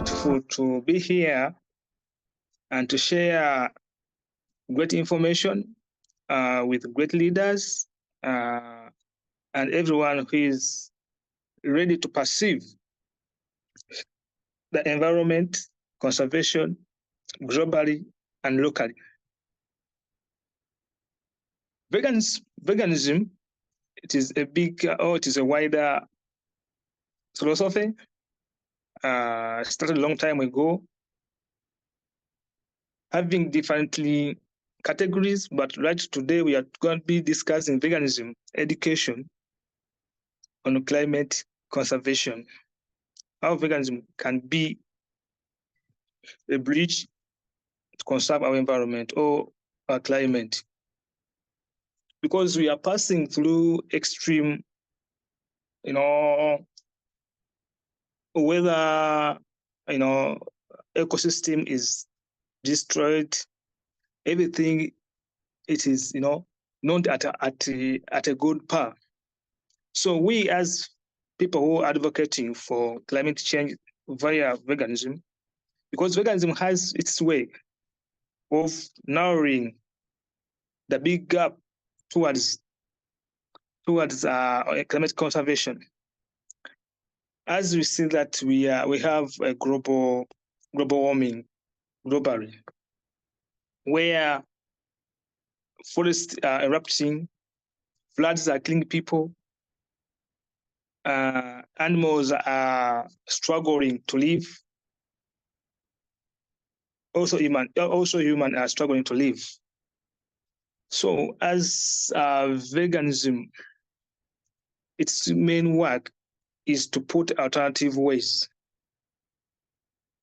grateful to be here and to share great information with great leaders and everyone who is ready to perceive the environment conservation globally and locally. Veganism, it is a big, it is a wider philosophy. Started a long time ago, having differently categories, but right today we are going to be discussing veganism education on climate conservation, how veganism can be a bridge to conserve our environment or our climate. Because we are passing through extreme, whether, ecosystem is destroyed, everything, it is, not at a good path. So we as people who are advocating for climate change via veganism, because veganism has its way of narrowing the big gap towards climate conservation. As we see that we have a global warming globally, where forests are erupting, floods are killing people, animals are struggling to live. Also human are struggling to live. So as veganism, its main work is to put alternative ways,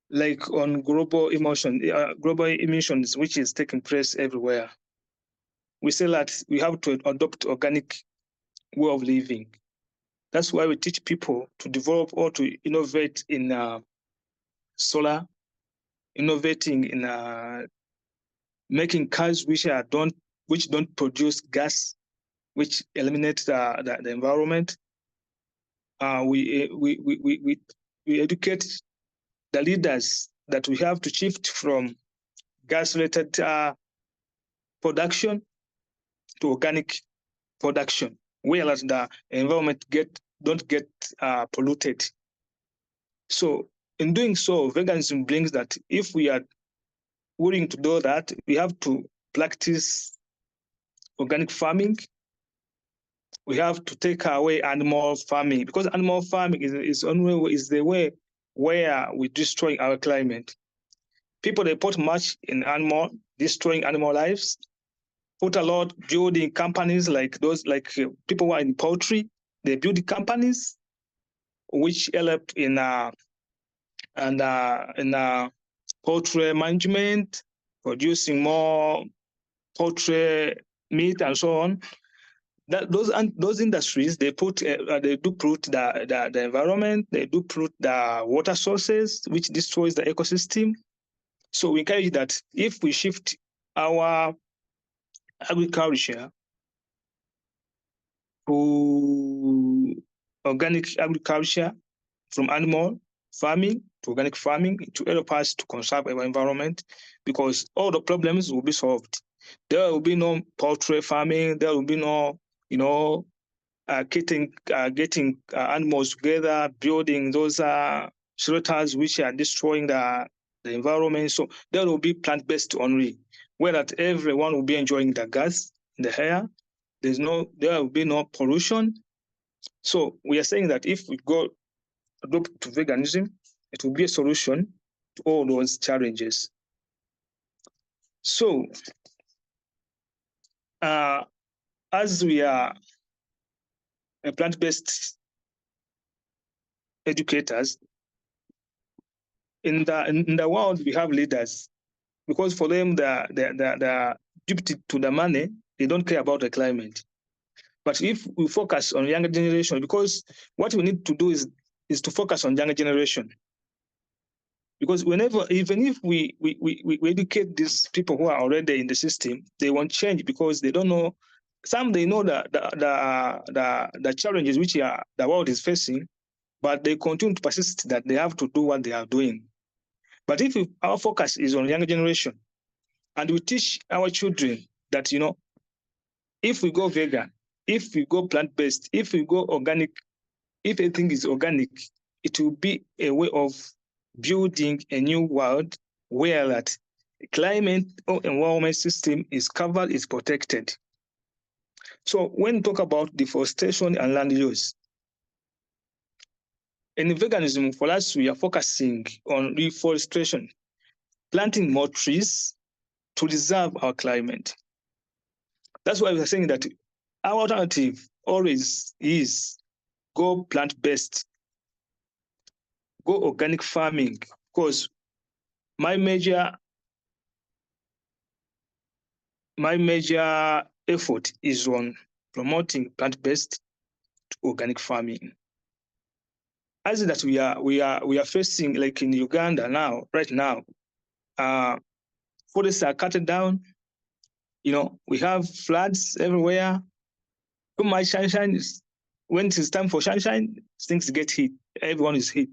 like on global emissions, which is taking place everywhere. We say that we have to adopt organic way of living. That's why we teach people to develop or to innovate in solar, innovating in making cars which don't produce gas, which eliminates the environment. We educate the leaders that we have to shift from gas-related production to organic production, whereas the environment don't get polluted. So in doing so, veganism brings that if we are willing to do that, we have to practice organic farming. We have to take away animal farming, because animal farming is the way where we destroy our climate. People, they put much in destroying animal lives, put a lot building companies like people who are in poultry. They build companies which help in poultry management, producing more poultry meat and so on. Those industries, they do pollute the environment, they do pollute the water sources, which destroys the ecosystem. So we encourage that if we shift our agriculture to organic agriculture, from animal farming to organic farming, to help us to conserve our environment, because all the problems will be solved. There will be no poultry farming. There will be no, getting animals together, building those shelters which are destroying the environment. So there will be plant-based only, where that everyone will be enjoying the gas in the air. There will be no pollution. So we are saying that if we go adopt to veganism, it will be a solution to all those challenges. So as we are plant-based educators, in the world we have leaders, because for them they're duped to the money, they don't care about the climate. But if we focus on younger generation, because what we need to do is to focus on younger generation. Because even if we educate these people who are already in the system, they won't change because they don't know. Some, they know the challenges which the world is facing, but they continue to persist that they have to do what they are doing. But if our focus is on younger generation, and we teach our children that, if we go vegan, if we go plant-based, if we go organic, if everything is organic, it will be a way of building a new world where that climate or environment system is covered, is protected. So when we talk about deforestation and land use, in veganism, for us, we are focusing on reforestation, planting more trees to preserve our climate. That's why we are saying that our alternative always is go plant-based, go organic farming, because my major effort is on promoting plant-based organic farming. As that we are facing, like in Uganda now, right now, forests are cut down. We have floods everywhere. Too much sunshine. When it is time for sunshine, things get hit. Everyone is hit.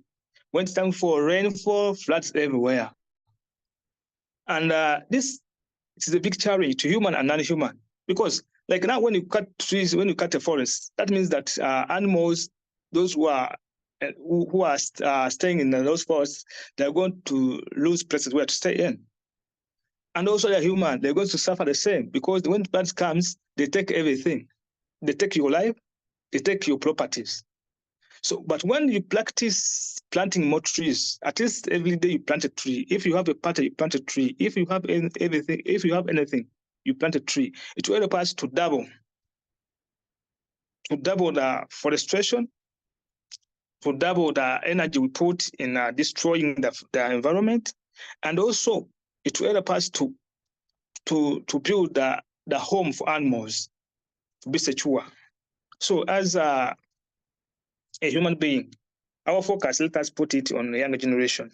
When it's time for rainfall, floods everywhere. And this is a big challenge to human and non-human, because like now, when you cut trees, when you cut a forest, that means that animals, those who are staying in those forests, they're going to lose places where to stay in. And also the human, they're going to suffer the same, because when floods comes, they take everything. They take your life, they take your properties. So, but when you practice planting more trees, at least every day you plant a tree. If you have a party, you plant a tree. If you have everything, if you have anything, you plant a tree. It will help us to double the forestation, to double the energy we put in destroying the environment, and also it will help us to build the home for animals to be secure. So as a human being, our focus, let us put it on the younger generation.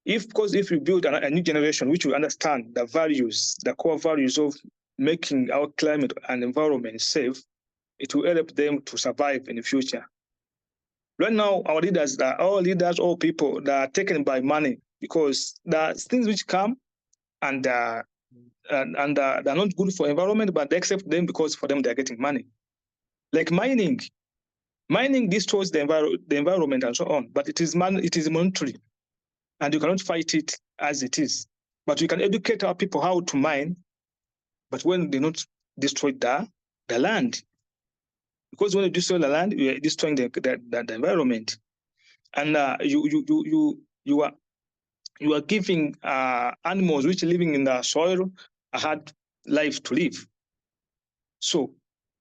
Because if we build a new generation which will understand the values, the core values of making our climate and environment safe, it will help them to survive in the future. Right now, our leaders, all people, they are taken by money, because the things which come and they're not good for environment, but they accept them because for them they're getting money. Like mining destroys the environment and so on, but it is monetary, and you cannot fight it as it is. But we can educate our people how to mine, but when they not destroy the land, because when you destroy the land, you are destroying the environment, and you are giving animals which are living in the soil a hard life to live. So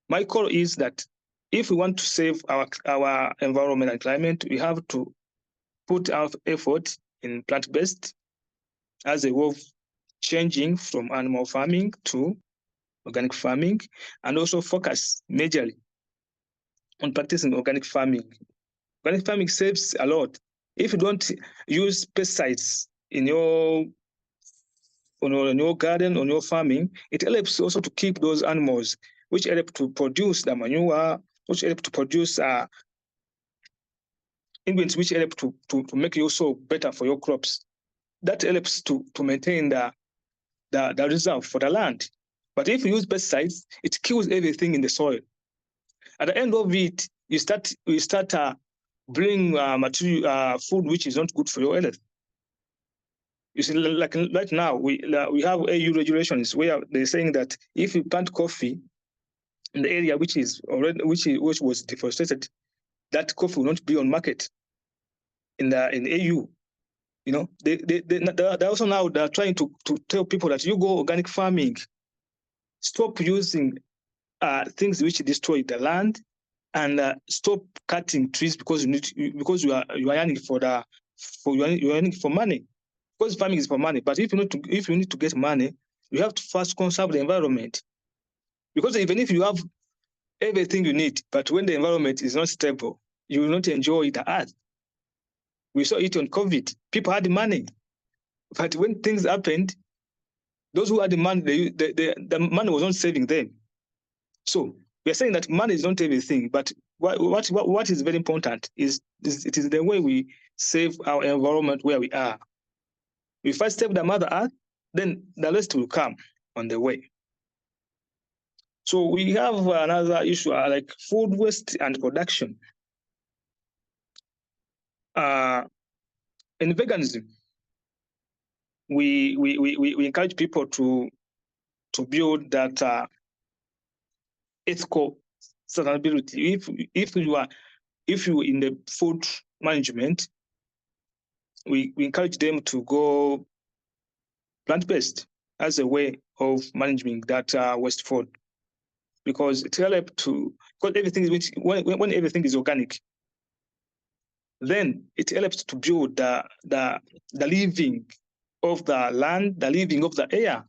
my call is that if we want to save our environment and climate, we have to put our effort in plant-based as a way of changing from animal farming to organic farming, and also focus majorly on practicing organic farming. Organic farming saves a lot. If you don't use pesticides in your garden, on your farming, it helps also to keep those animals, which help to produce the manure, which help to produce ingredients which help to make your soil better for your crops. That helps to maintain the reserve for the land. But if you use pesticides, it kills everything in the soil. At the end of it, you start bring material food which is not good for your health. You see, like right now, we have EU regulations where they're saying that if you plant coffee in the area which was deforested, that coffee will not be on market in EU. They also now they're trying to tell people that you go organic farming, stop using things which destroy the land, and stop cutting trees because you are yearning for money. Because farming is for money, but if you need to get money, you have to first conserve the environment. Because even if you have everything you need, but when the environment is not stable, you will not enjoy the earth. We saw it on COVID. People had money, but when things happened, those who had the money, the money was not saving them. So we are saying that money is not everything, but what is very important is it is the way we save our environment where we are. We first save the Mother Earth, then the rest will come on the way. So we have another issue like food waste and production. In veganism, we encourage people to build that ethical sustainability. If you in the food management, we encourage them to go plant-based as a way of managing that waste food, because it helps to, because everything when everything is organic, then it helps to build the living of the land, the living of the air.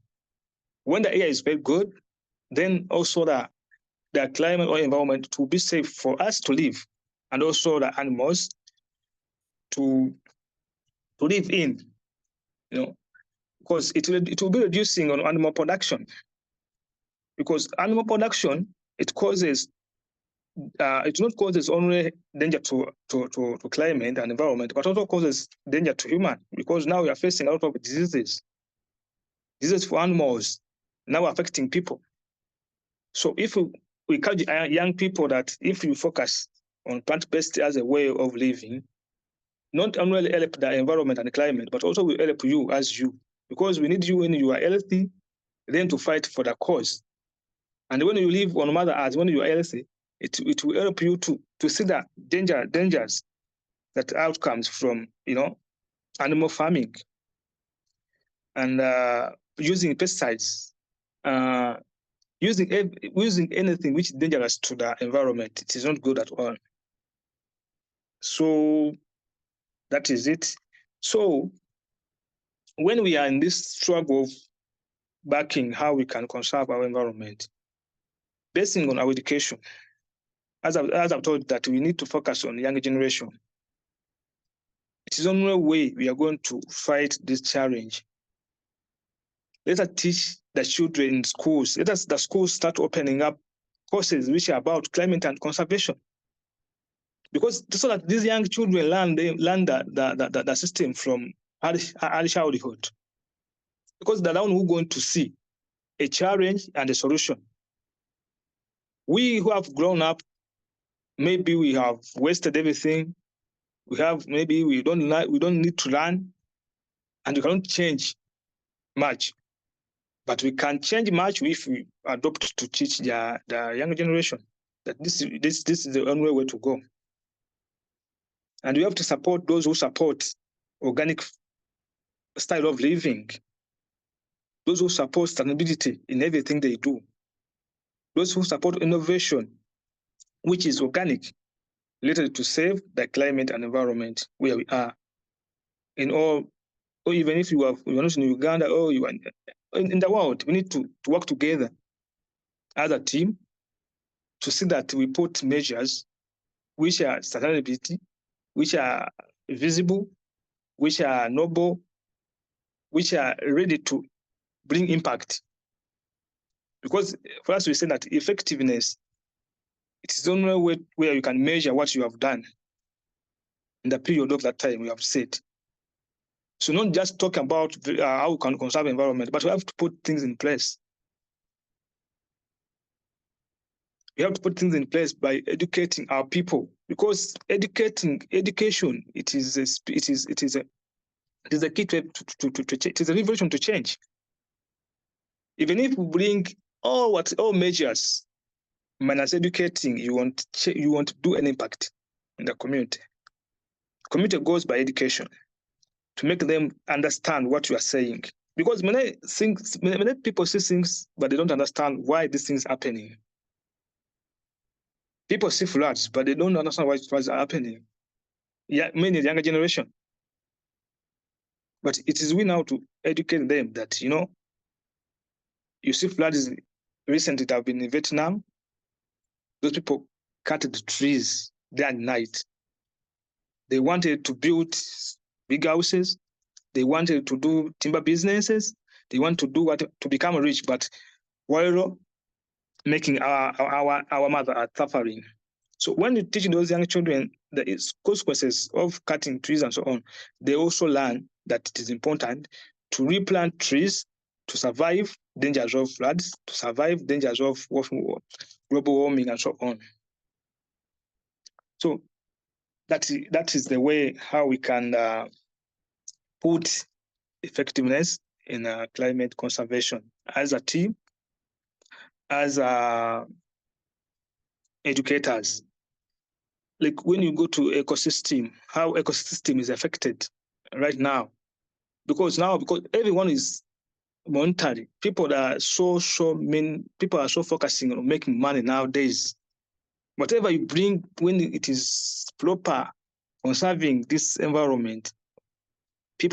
When the air is very good, then also the climate or environment to be safe for us to live, and also the animals to live in, because it will be reducing on animal production, because animal production, it not causes only danger to climate and environment, but also causes danger to human, because now we are facing a lot of diseases for animals now affecting people. So if we encourage young people that if you focus on plant-based as a way of living, not only help the environment and the climate, but also will help you as you, because we need you when you are healthy, then to fight for the cause. And when you live on Mother Earth, when you are healthy, it will help you to see the dangers that outcomes from animal farming and using pesticides, using anything which is dangerous to the environment. It is not good at all. So that is it. So when we are in this struggle of backing how we can conserve our environment, basing on our education, as I've told that we need to focus on the younger generation. It is the only way we are going to fight this challenge. Let us teach the children in schools. Let us the schools start opening up courses which are about climate and conservation, because so that these young children learn the system from early childhood, because they're the one who are going to see a challenge and a solution. We who have grown up, maybe we have wasted everything. We don't need to learn, and we cannot change much. But we can change much if we adopt to teach the younger generation that this is the only way to go. And we have to support those who support organic style of living, those who support sustainability in everything they do, those who support innovation, which is organic, related to save the climate and environment where we are. In all, or even if you are not in Uganda or you are in the world, we need to work together as a team to see that we put measures which are sustainability, which are visible, which are noble, which are ready to bring impact. Because for us, we say that effectiveness, it is the only way where you can measure what you have done in the period of that time we have said. So not just talk about how we can conserve environment, but we have to put things in place. We have to put things in place by educating our people, because education, it is a key to it is a revolution to change. Even if we bring all measures minus educating, you want to do an impact in the community. Community goes by education, to make them understand what you are saying. Because many people see things, but they don't understand why these things are happening. People see floods, but they don't understand why floods are happening. Yeah, many younger generation. But it is we now to educate them that, you see floods recently that have been in Vietnam. Those people cut the trees day and night. They wanted to build big houses. They wanted to do timber businesses. They want to do to become rich, but while making our mother Earth suffering. So when you teach those young children the consequences of cutting trees and so on, they also learn that it is important to replant trees to survive dangers of floods, to survive dangers of global warming, and so on. So that is the way how we can put effectiveness in climate conservation as a team, as educators. Like when you go to ecosystem, how ecosystem is affected right now, because everyone is monetary. People are so focusing on making money nowadays. Whatever you bring, when it is proper conserving this environment,